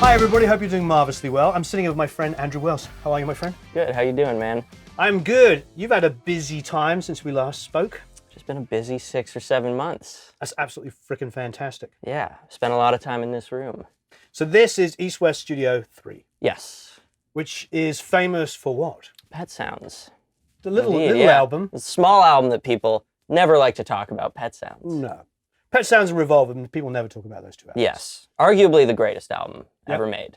Hi everybody, hope you're doing marvelously well. I'm sitting here with my friend Andrew Wells. How are you, my friend? Good, how you doing, man? I'm good. You've had a busy time since we last spoke. Just been a busy 6 or 7 months. That's absolutely freaking fantastic. Yeah, spent a lot of time in this room. So this is EastWest Studio 3. Yes. Which is famous for what? Pet sounds. The little Indeed, yeah. album. The small album that people never like to talk about, Pet Sounds. No. Pet Sounds and Revolver, and people never talk about those two albums. Yes. Arguably the greatest album ever made.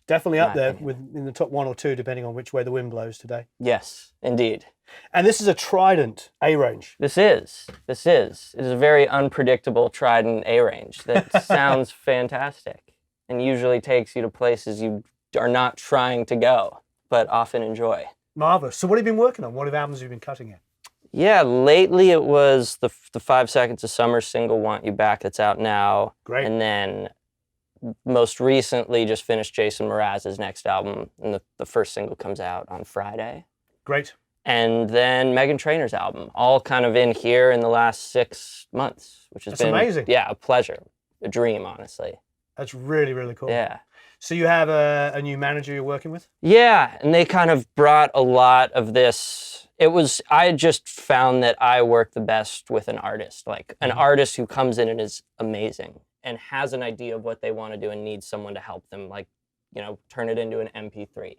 Definitely up there in the top 1 or 2, depending on which way the wind blows today. Yes, indeed. And this is a Trident A Range. This is. It is a very unpredictable Trident A Range that sounds fantastic and usually takes you to places you are not trying to go, but often enjoy. Marvelous. So what have you been working on? What albums have you been cutting in? Yeah, lately it was the 5 Seconds of Summer single, Want You Back, that's out now. Great. And then most recently just finished Jason Mraz's next album, and the first single comes out on Friday. Great. And then Meghan Trainor's album, all kind of in here in the last 6 months, which has been amazing. Yeah, a pleasure, a dream, honestly. That's really, really cool. Yeah. So you have a new manager you're working with? Yeah, and they kind of brought a lot of this. I just found that I work the best with an artist, like an artist who comes in and is amazing and has an idea of what they want to do and needs someone to help them, like, turn it into an MP3.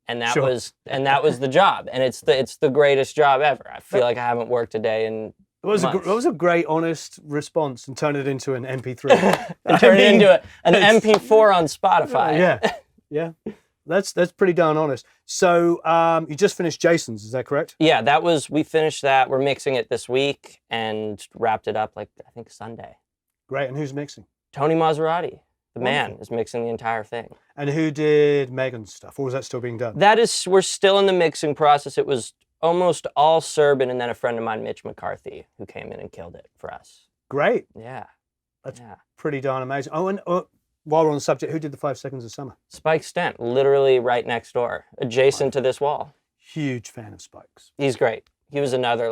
And that was the job. And it's the greatest job ever. I feel like I haven't worked a day in months. It was a great, honest response, and turn it into an MP3. And turn it into an MP4 on Spotify. Yeah. That's pretty darn honest. So you just finished Jason's, is that correct? Yeah, we finished that. We're mixing it this week and wrapped it up, I think Sunday. Great, and who's mixing? Tony Maserati, the man, is mixing the entire thing. And who did Meghan's stuff, or is that still being done? We're still in the mixing process. It was almost all Serban, and then a friend of mine, Mitch McCarthy, who came in and killed it for us. Great. Yeah. That's pretty darn amazing. Oh, and while we're on the subject, who did the 5 Seconds of Summer? Spike Stent, literally right next door, adjacent to this wall. Huge fan of Spike's. He's great. He was another,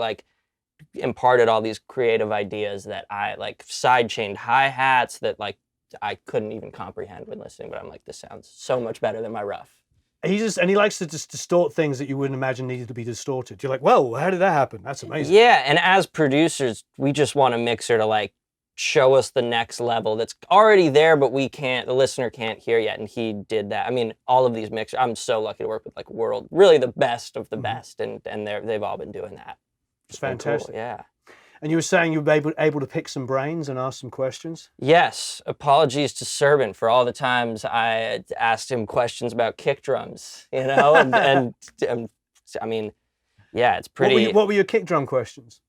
imparted all these creative ideas that I, side-chained hi-hats that, I couldn't even comprehend when listening, but I'm like, this sounds so much better than my rough. He likes to just distort things that you wouldn't imagine needed to be distorted. You're like, well, how did that happen? That's amazing. Yeah, and as producers, we just want a mixer to, show us the next level that's already there, but the listener can't hear yet, and he did that. I mean, all of these mixers, I'm so lucky to work with, really the best of the best, and they've all been doing that. It's fantastic. Cool. Yeah. And you were saying you were able to pick some brains and ask some questions? Yes. Apologies to Serban for all the times I asked him questions about kick drums, and I mean, yeah, it's pretty... What were your kick drum questions?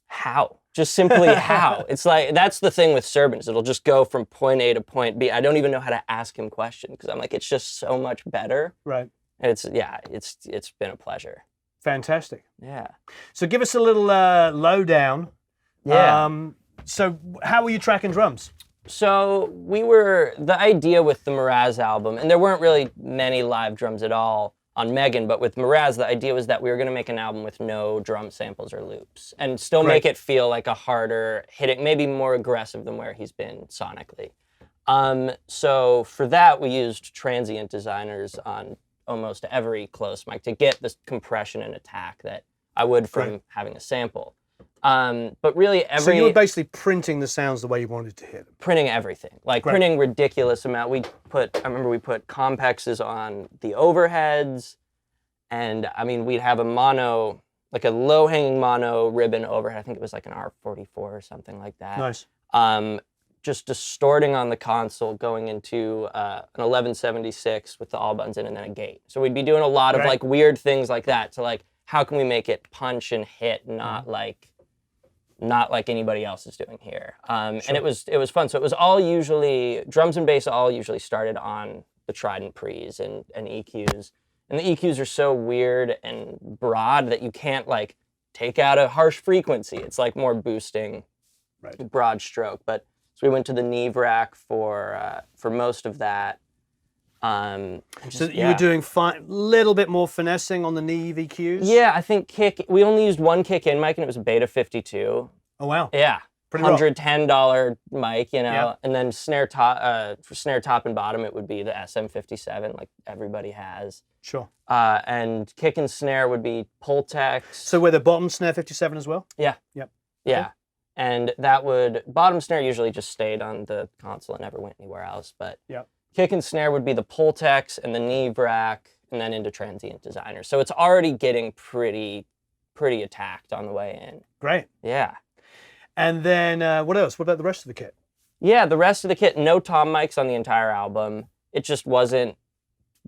How? Just simply how. It's that's the thing with Serban, is it'll just go from point A to point B. I don't even know how to ask him questions, because I'm like, it's just so much better. Right. And it's been a pleasure. Fantastic. Yeah. So give us a little lowdown. Yeah. So how were you tracking drums? So the idea with the Mraz album, and there weren't really many live drums at all on Meghan, but with Mraz, the idea was that we were going to make an album with no drum samples or loops, and still make it feel like a harder hitting, maybe more aggressive than where he's been sonically. So for that, we used transient designers on almost every close mic to get this compression and attack that I would from having a sample. But really So you were basically printing the sounds the way you wanted to hear them? Printing everything. Printing ridiculous amount. I remember we put complexes on the overheads, and I mean, we'd have a mono, a low-hanging mono ribbon overhead. I think it was an R44 or something like that. Nice. Just distorting on the console, going into an 1176 with the all buttons in, and then a gate. So we'd be doing a lot of weird things like that to how can we make it punch and hit, not like anybody else is doing here. And it was fun. So it was all usually, drums and bass all usually started on the Trident pre's and EQs. And the EQs are so weird and broad that you can't take out a harsh frequency. It's more boosting, broad stroke. But so we went to the Neve rack for most of that. You were doing little bit more finessing on the Neve EQs? Yeah, I think we only used one kick in mic, and it was a Beta 52. Oh, wow. Yeah. $110 mic, you know, Yeah. and then snare top and bottom, it would be the SM57, like everybody has. Sure. And kick and snare would be Pultex. So were the bottom snare 57 as well? Yeah. Yep. Yeah. Okay. And bottom snare usually just stayed on the console and never went anywhere else. But Yep. kick and snare would be the Pultex and the Neve rack, and then into transient designer. So it's already getting pretty attacked on the way in. Great. Yeah. And then what else? What about the rest of the kit? Yeah, the rest of the kit, no tom mics on the entire album. It just wasn't,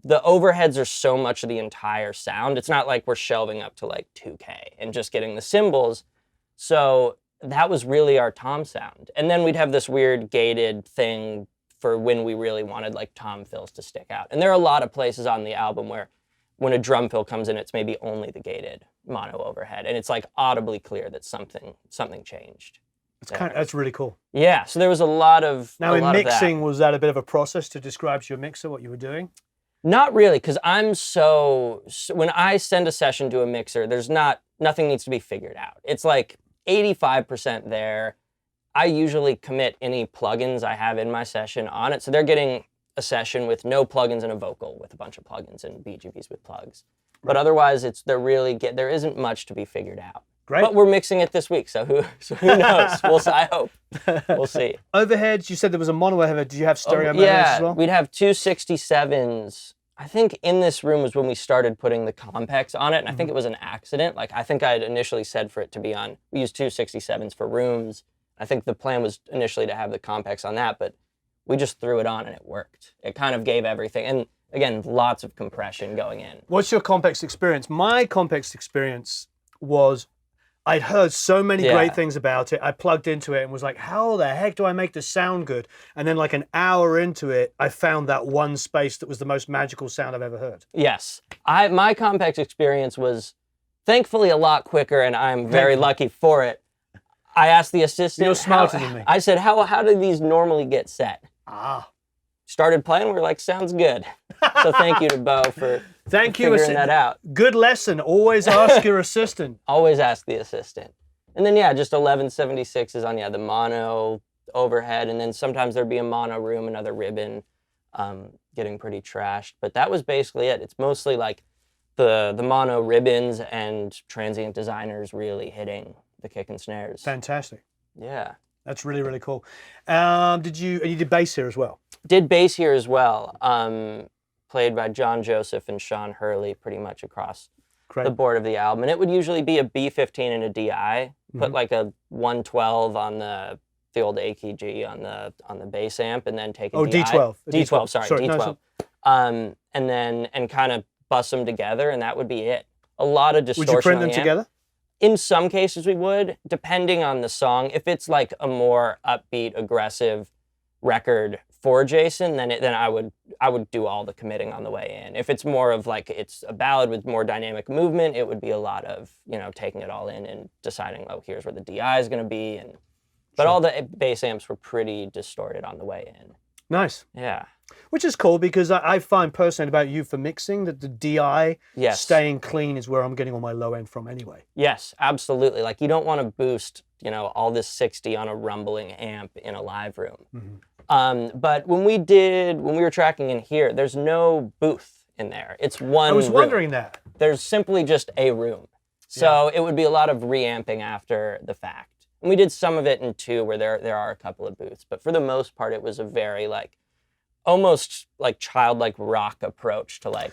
the overheads are so much of the entire sound. It's not like we're shelving up to like 2K and just getting the cymbals. So that was really our tom sound. And then we'd have this weird gated thing for when we really wanted like tom fills to stick out. And there are a lot of places on the album where when a drum fill comes in, it's maybe only the gated mono overhead. And it's like audibly clear that something changed. That's really cool. Yeah, so there was a lot of Now in mixing, was that a bit of a process to describe to your mixer what you were doing? Not really, because I'm so when I send a session to a mixer, nothing needs to be figured out. It's like 85% there. I usually commit any plugins I have in my session on it. So they're getting a session with no plugins and a vocal with a bunch of plugins and BGVs with plugs. But otherwise, there isn't much to be figured out. Great. But we're mixing it this week, so who knows? I hope. We'll see. Overheads, you said there was a mono overhead. Did you have stereo overheads as well? We'd have two 67s. I think in this room was when we started putting the Compex on it, and I think it was an accident. Like, I think I had initially said for it to be on, we used two 67s for rooms. I think the plan was initially to have the Compex on that, but we just threw it on and it worked. It kind of gave everything. And again, lots of compression going in. What's your Compex experience? My Compex experience was, I'd heard so many great things about it. I plugged into it and was like, how the heck do I make this sound good? And then like an hour into it, I found that one space that was the most magical sound I've ever heard. Yes. My Compex experience was thankfully a lot quicker, and I'm very lucky for it. I asked the assistant. You're smarter than me. I said, how do these normally get set? Started playing, we were like, sounds good. So thank you to Bo for figuring that out. Good lesson. Always ask your assistant. Always ask the assistant. And then, just 1176s on, the mono overhead. And then sometimes there'd be a mono room, another ribbon, getting pretty trashed. But that was basically it. It's mostly like the mono ribbons and transient designers really hitting the kick and snares. Fantastic. Yeah. That's really, really cool. You did bass here as well? Did bass here as well. Played by John Joseph and Sean Hurley pretty much across the board of the album. And it would usually be a B15 and a DI. Put like a 112 on the old AKG on the bass amp, and then take a DI. D12. D12, sorry, D12. No, and kind of bust them together, and that would be it. A lot of distortion. Would you print them together? In some cases we would, depending on the song. If it's like a more upbeat, aggressive record for Jason, then I would do all the committing on the way in. If it's more of like it's a ballad with more dynamic movement, it would be a lot of taking it all in and deciding, here's where the DI is going to be, but all the bass amps were pretty distorted on the way in. Nice. Yeah. Which is cool, because I find personally about you for mixing that the DI staying clean is where I'm getting all my low end from anyway. Yes, absolutely. Like, you don't want to boost, all this 60 on a rumbling amp in a live room. But when we were tracking in here, there's no booth in there. It's one I was room. wondering that. There's simply just a room. So it would be a lot of reamping after the fact. And we did some of it in 2 where there are a couple of booths. But for the most part, it was a very almost like childlike rock approach to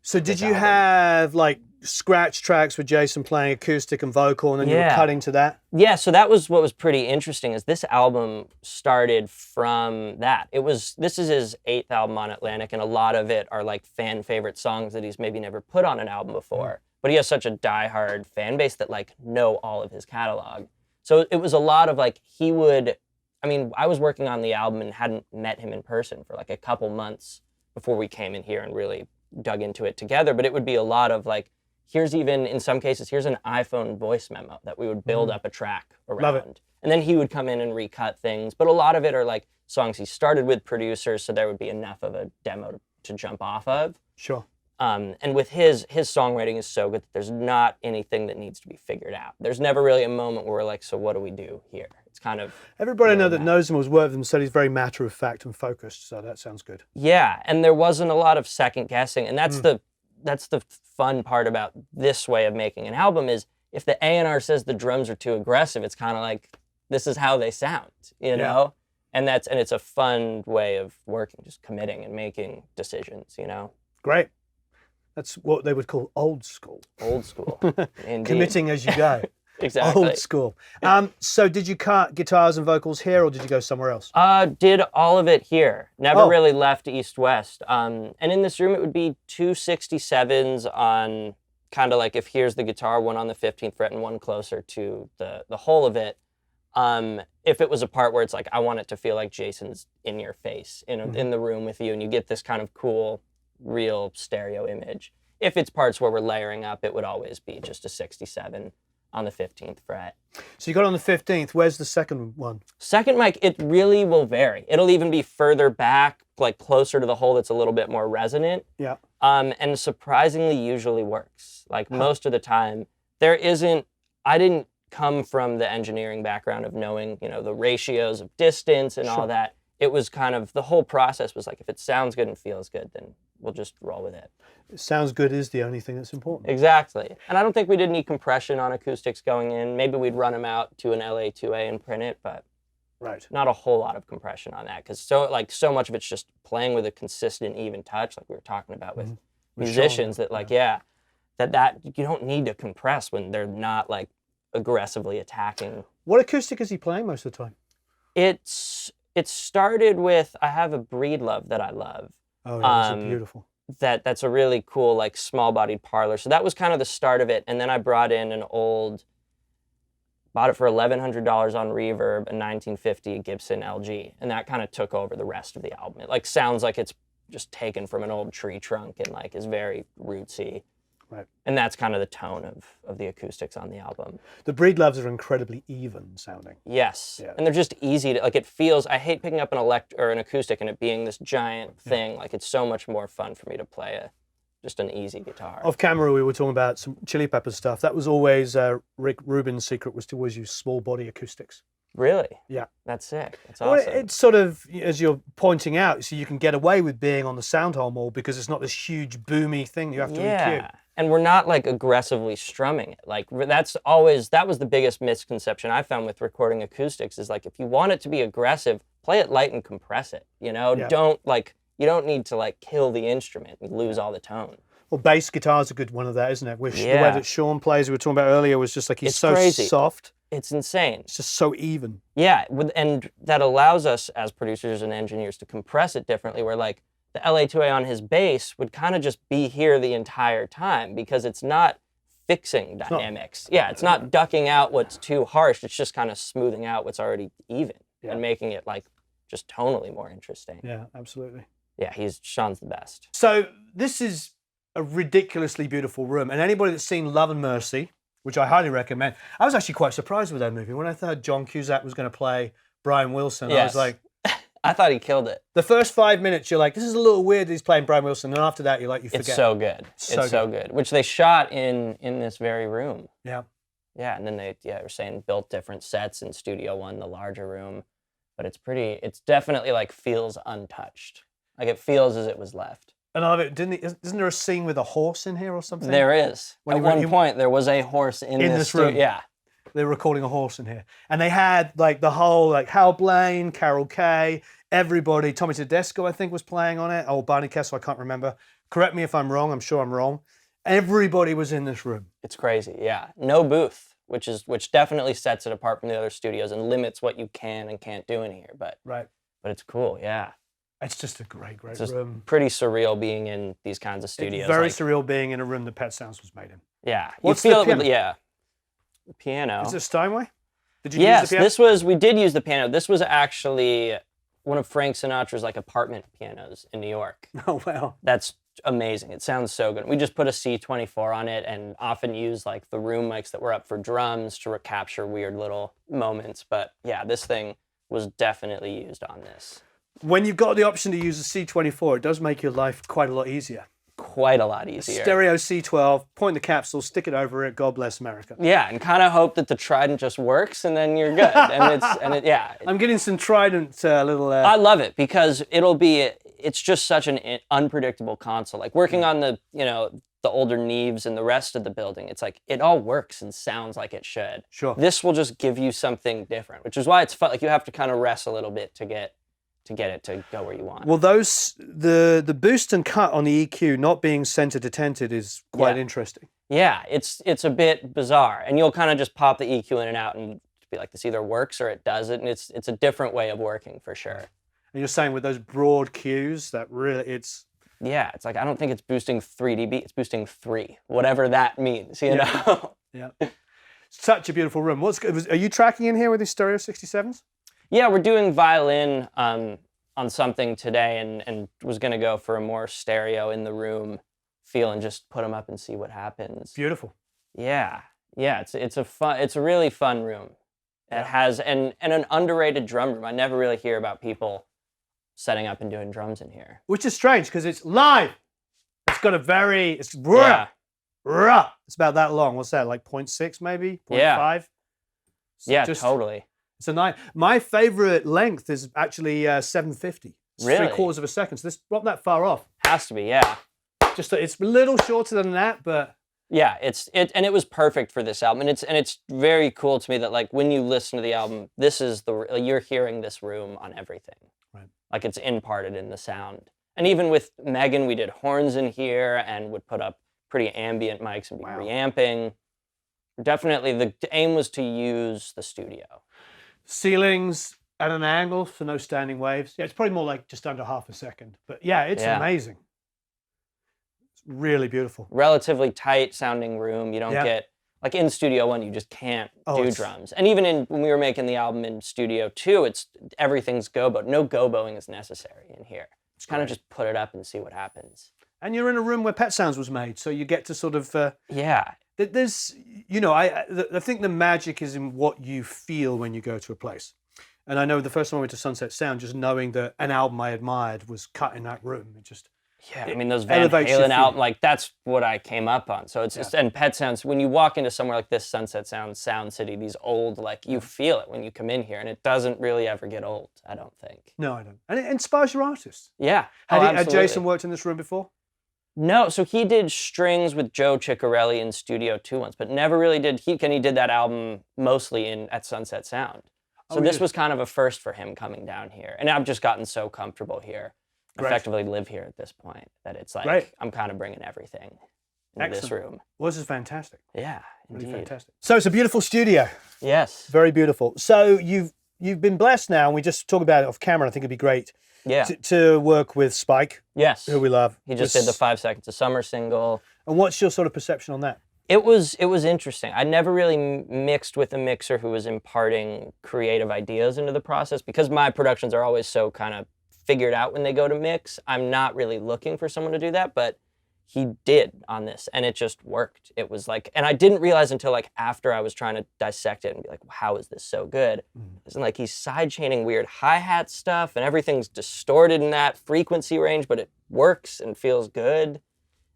So did you have scratch tracks with Jason playing acoustic and vocal, and then you were cutting to that? Yeah, so that was what was pretty interesting, is this album started from that. This is his 8th album on Atlantic, and a lot of it are fan favorite songs that he's maybe never put on an album before. But he has such a diehard fan base that know all of his catalog. So it was a lot of I was working on the album and hadn't met him in person for a couple months before we came in here and really dug into it together. But it would be a lot of here's even, in some cases, here's an iPhone voice memo that we would build up a track around. Love it. And then he would come in and recut things. But a lot of it are songs he started with producers, so there would be enough of a demo to jump off of. Sure. And with his songwriting is so good that there's not anything that needs to be figured out. There's never really a moment where we're so what do we do here? It's kind of everybody I know that knows him or has worked with him said he's very matter of fact and focused. So that sounds good. Yeah, and there wasn't a lot of second guessing, and that's the fun part about this way of making an album is if the A&R says the drums are too aggressive, it's kind of like this is how they sound, you know. And it's a fun way of working, just committing and making decisions, you know. Great. That's what they would call old school. Old school. Indeed. Committing as you go. Exactly. Old school. So did you cut guitars and vocals here or did you go somewhere else? Did all of it here. Never really left EastWest. And in this room, it would be 2 67s on kind of like if here's the guitar, one on the 15th fret and one closer to the whole of it. If it was a part where it's like, I want it to feel like Jason's in your face, in the room with you, and you get this kind of cool, real stereo image. If it's parts where we're layering up, it would always be just a 67 on the 15th fret. So you got on the 15th. Where's the second one? Second mic, it really will vary. It'll even be further back, like closer to the hole that's a little bit more resonant. Yeah. And surprisingly usually works. Like most of the time, I didn't come from the engineering background of knowing, the ratios of distance and all that. It was kind of, the whole process was like, if it sounds good and feels good, then we'll just roll with it. It sounds good is the only thing that's important. Exactly. And I don't think we did any compression on acoustics going in. Maybe we'd run them out to an LA2A and print it, but not a whole lot of compression on that. Because so much of it's just playing with a consistent, even touch, like we were talking about with musicians, that that you don't need to compress when they're not like aggressively attacking. What acoustic is he playing most of the time? It started with, I have a Breedlove that I love. Oh, yeah, those are beautiful. That's a really cool, like, small-bodied parlor. So that was kind of the start of it. And then I brought in bought it for $1,100 on Reverb, a 1950 Gibson LG. And that kind of took over the rest of the album. It, like, sounds like it's just taken from an old tree trunk and, like, is very rootsy. Right. And that's kind of the tone of the acoustics on the album. The Breedloves are incredibly even sounding. Yes. Yeah. And they're just easy to, like, it feels, I hate picking up an acoustic and it being this giant thing. Like, it's so much more fun for me to play just an easy guitar. Off camera, we were talking about some Chili Peppers stuff. That was always, Rick Rubin's secret was to always use small body acoustics. Really? Yeah. That's sick. That's awesome. Well, it's sort of, as you're pointing out, so you can get away with being on the sound hole more because it's not this huge boomy thing you have to EQ. And we're not like aggressively strumming it. Like that was the biggest misconception I found with recording acoustics is like, if you want it to be aggressive, play it light and compress it, Don't you don't need to like kill the instrument and lose all the tone. Well, bass guitar's a good one of that, isn't it? The way that Sean plays, we were talking about earlier, was just like, he's so crazy. Soft. It's insane. It's just so even. Yeah, and that allows us as producers and engineers to compress it differently, where like the LA2A on his bass would kind of just be here the entire time because it's not fixing dynamics. It's not ducking out what's too harsh. It's just kind of smoothing out what's already even and making it like just tonally more interesting. Yeah, absolutely. Yeah, Sean's the best. So this is a ridiculously beautiful room, and anybody that's seen Love and Mercy, which I highly recommend, I was actually quite surprised with that movie. When I thought John Cusack was going to play Brian Wilson, I was like... I thought he killed it. The first 5 minutes, you're like, this is a little weird that he's playing Brian Wilson, and after that, you're like, you forget. It's so good. It's so good. Which they shot in this very room. Yeah. Yeah, and then they were saying built different sets in Studio One, the larger room. But it's definitely like feels untouched. Like it feels as it was left. And I love it. Isn't there a scene with a horse in here or something? There is. At one point, there was a horse in this room. Yeah. They were recording a horse in here. And they had like the whole, like Hal Blaine, Carol Kay, everybody, Tommy Tedesco, I think, was playing on it. Oh, Barney Kessel, I can't remember. Correct me if I'm wrong. I'm sure I'm wrong. Everybody was in this room. It's crazy, yeah. No booth, which definitely sets it apart from the other studios and limits what you can and can't do in here. But it's cool, yeah. It's just a great it's just room. Pretty surreal being in these kinds of studios. It's very surreal being in a room that Pet Sounds was made in. Yeah. What's the piano? The piano. Is it Steinway? Did you use the piano? We did use the piano. This was actually one of Frank Sinatra's like apartment pianos in New York. Oh, wow. That's amazing. It sounds so good. We just put a C24 on it and often use like the room mics that were up for drums to recapture weird little moments. But yeah, this thing was definitely used on this. When you've got the option to use a C24, it does make your life quite a lot easier. quite a lot easier. Stereo C12, point the capsule, stick it over it. God bless America. Yeah, and kind of hope that the Trident just works, and then you're good. Yeah. I'm getting some Trident little. I love it because it's just such an unpredictable console. Like working on the older Neves and the rest of the building, it's like it all works and sounds like it should. Sure. This will just give you something different, which is why it's fun. Like you have to kind of rest a little bit to get it to go where you want. Well, the boost and cut on the EQ not being center detented is quite interesting. Yeah, it's a bit bizarre, and you'll kind of just pop the EQ in and out and be like, this either works or it doesn't, and it's a different way of working for sure. And you're saying with those broad cues that really it's. Yeah, it's like I don't think it's boosting 3 dB, it's boosting 3, whatever that means, you know? Yeah. Such a beautiful room. Are you tracking in here with these Stereo 67s? Yeah, we're doing violin on something today and was going to go for a more stereo in the room feel and just put them up and see what happens. Beautiful. Yeah, it's a really fun room. It has and an underrated drum room. I never really hear about people setting up and doing drums in here. Which is strange because it's live. It's got it's about that long. What's that, like 0.6 maybe? 0.5? Yeah, totally. It's a 9. My favorite length is actually 750. It's really? 3/4 of a second. So this not that far off. Has to be, yeah. Just it's a little shorter than that, but yeah, and it was perfect for this album. And it's very cool to me that like when you listen to the album, this is you're hearing this room on everything. Right. Like it's imparted in the sound. And even with Meghan, we did horns in here and would put up pretty ambient mics and be reamping. Definitely the aim was to use the studio. Ceilings at an angle, so no standing waves. Yeah, it's probably more like just under half a second. But yeah, it's amazing. It's really beautiful. Relatively tight sounding room. You don't get, like in Studio 1, you just can't do drums. And even when we were making the album in Studio 2, everything's gobo. No goboing is necessary in here. Just kind of just put it up and see what happens. And you're in a room where Pet Sounds was made, so you get to sort of... There's, I think the magic is in what you feel when you go to a place. And I know the first time I went to Sunset Sound, just knowing that an album I admired was cut in that room, it just... Yeah, I mean, those Van Halen albums, like, that's what I came up on. So it's just, and Pet Sounds, when you walk into somewhere like this, Sunset Sound, Sound City, these old, like, you feel it when you come in here, and it doesn't really ever get old, I don't think. No, I don't. And it inspires your artists. Yeah. Had Jason worked in this room before? No, so he did strings with Joe Ciccarelli in Studio 2 once, but never really did. He did that album mostly at Sunset Sound. So this was kind of a first for him coming down here. And I've just gotten so comfortable here, effectively live here at this point, that it's like I'm kind of bringing everything into this room. Well, this is fantastic. Yeah, indeed. Really fantastic. So it's a beautiful studio. Yes. Very beautiful. So you've been blessed now, and we just talked about it off camera. I think it'd be great. Yeah. To work with Spike. Yes. Who we love. He just did the 5 Seconds of Summer single. And what's your sort of perception on that? It was interesting. I never really mixed with a mixer who was imparting creative ideas into the process because my productions are always so kind of figured out when they go to mix. I'm not really looking for someone to do that, but he did on this, and it just worked. It was like, and I didn't realize until like after I was trying to dissect it and be like, how is this so good? It's like he's sidechaining weird hi-hat stuff, and everything's distorted in that frequency range, but it works and feels good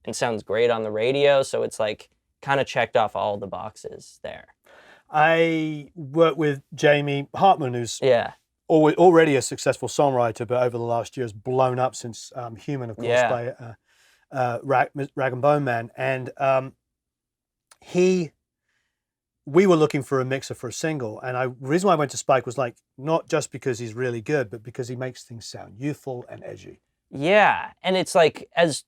and sounds great on the radio. So it's like kind of checked off all the boxes there. I work with Jamie Hartman, who's already a successful songwriter, but over the last year has blown up since Human, of course, by Rag and Bone Man, and we were looking for a mixer for a single, and the reason why I went to Spike was like not just because he's really good, but because he makes things sound youthful and edgy. Yeah, and it's like as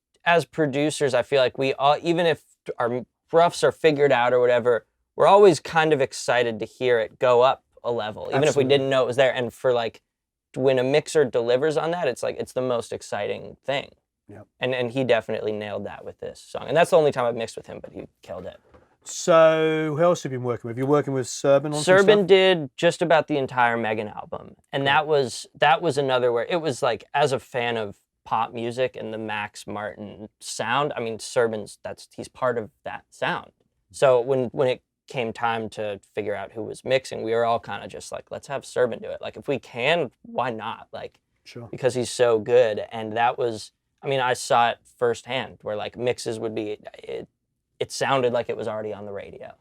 producers, I feel like we all, even if our roughs are figured out or whatever, we're always kind of excited to hear it go up a level, even if we didn't know it was there. And for like when a mixer delivers on that, it's like it's the most exciting thing. Yep. And he definitely nailed that with this song. And that's the only time I've mixed with him, but he killed it. So who else have you been working with? You're working with Serban on some stuff? Serban did just about the entire Meghan album. And that was another where it was like, as a fan of pop music and the Max Martin sound, I mean, he's part of that sound. So when it came time to figure out who was mixing, we were all kind of just like, let's have Serban do it. Like if we can, why not? Like, sure. Because he's so good. And that was, I mean, I saw it firsthand where like mixes would be, it sounded like it was already on the radio.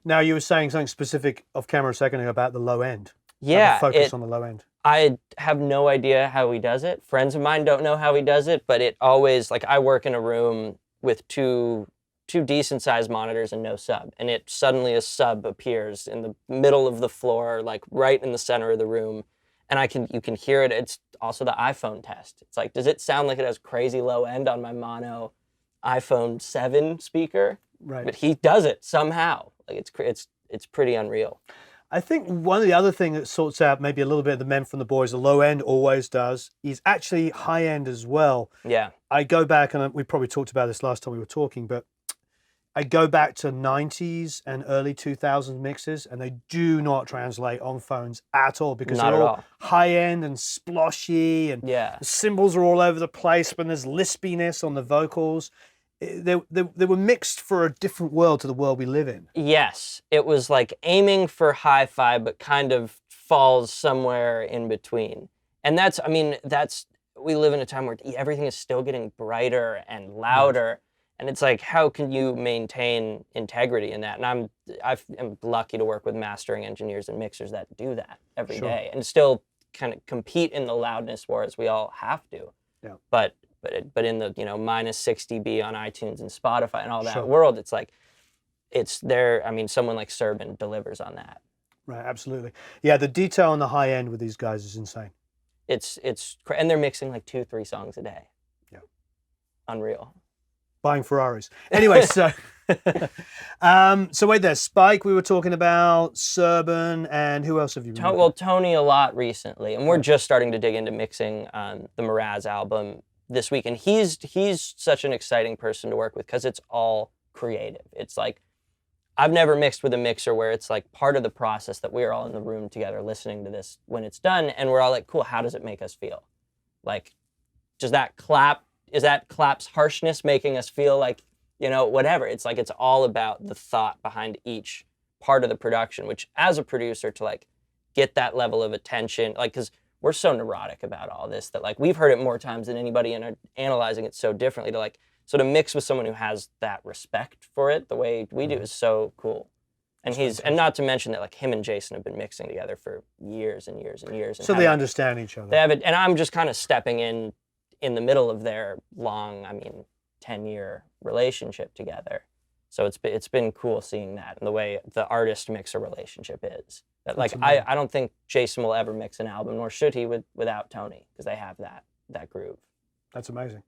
Now, you were saying something specific off camera a second ago about the low end. Yeah. The focus on the low end. I have no idea how he does it. Friends of mine don't know how he does it, but it always, like, I work in a room with two decent sized monitors and no sub, and it suddenly a sub appears in the middle of the floor, like right in the center of the room, and you can hear it. It's also the iPhone test. It's like, does it sound like it has crazy low end on my mono iPhone 7 speaker? Right. But he does it somehow. Like it's pretty unreal. I think one of the other things that sorts out maybe a little bit of the men from the boys, the low end always does, is actually high end as well. Yeah. I go back, and we probably talked about this last time we were talking, but I go back to 90s and early 2000s mixes, and they do not translate on phones at all, because Not they're at all all. high end and sploshy, and Yeah. the cymbals are all over the place, but there's lispiness on the vocals. They were mixed for a different world to the world we live in. Yes, it was like aiming for hi-fi, but kind of falls somewhere in between. And we live in a time where everything is still getting brighter and louder. And it's like, how can you maintain integrity in that? And I'm lucky to work with mastering engineers and mixers that do that every day and still kind of compete in the loudness wars we all have to. Yeah. But in the, minus 6 dB on iTunes and Spotify and all that world, it's like, it's there. I mean, someone like Serban delivers on that. Right, absolutely. Yeah, the detail on the high end with these guys is insane. And they're mixing like 2-3 songs a day. Yeah. Unreal. Buying Ferraris. Anyway, so so wait there. Spike, we were talking about, Serban, and who else have you been Well, Tony a lot recently, and we're just starting to dig into mixing the Mraz album this week, and he's such an exciting person to work with because it's all creative. It's like, I've never mixed with a mixer where it's like part of the process that we're all in the room together listening to this when it's done, and we're all like, cool, how does it make us feel? Like, is that clap's harshness making us feel like, whatever? It's like, it's all about the thought behind each part of the production, which as a producer, to like get that level of attention, like, because we're so neurotic about all this that like we've heard it more times than anybody and are analyzing it so differently, to like, so to mix with someone who has that respect for it the way we do is so cool. And and not to mention that like him and Jason have been mixing together for years and years and years. And So they understand each other. They have it, and I'm just kind of stepping in the middle of their long, 10-year relationship together. So it's been cool seeing that, and the way the artist mixer relationship is. That like I don't think Jason will ever mix an album, nor should he without Tony, because they have that groove. That's amazing.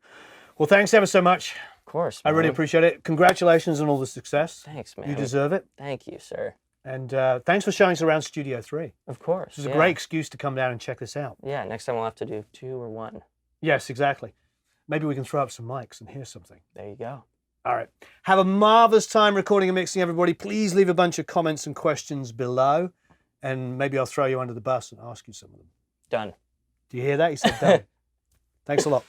Well, thanks ever so much. Of course, man. I really appreciate it. Congratulations on all the success. Thanks, man. You deserve it. Thank you, sir. And thanks for showing us around Studio 3. Of course. This is a great excuse to come down and check this out. Yeah, next time we'll have to do 2 or 1. Yes, exactly. Maybe we can throw up some mics and hear something. There you go. All right. Have a marvelous time recording and mixing, everybody. Please leave a bunch of comments and questions below, and maybe I'll throw you under the bus and ask you some of them. Done. Do you hear that? He said done. Thanks a lot.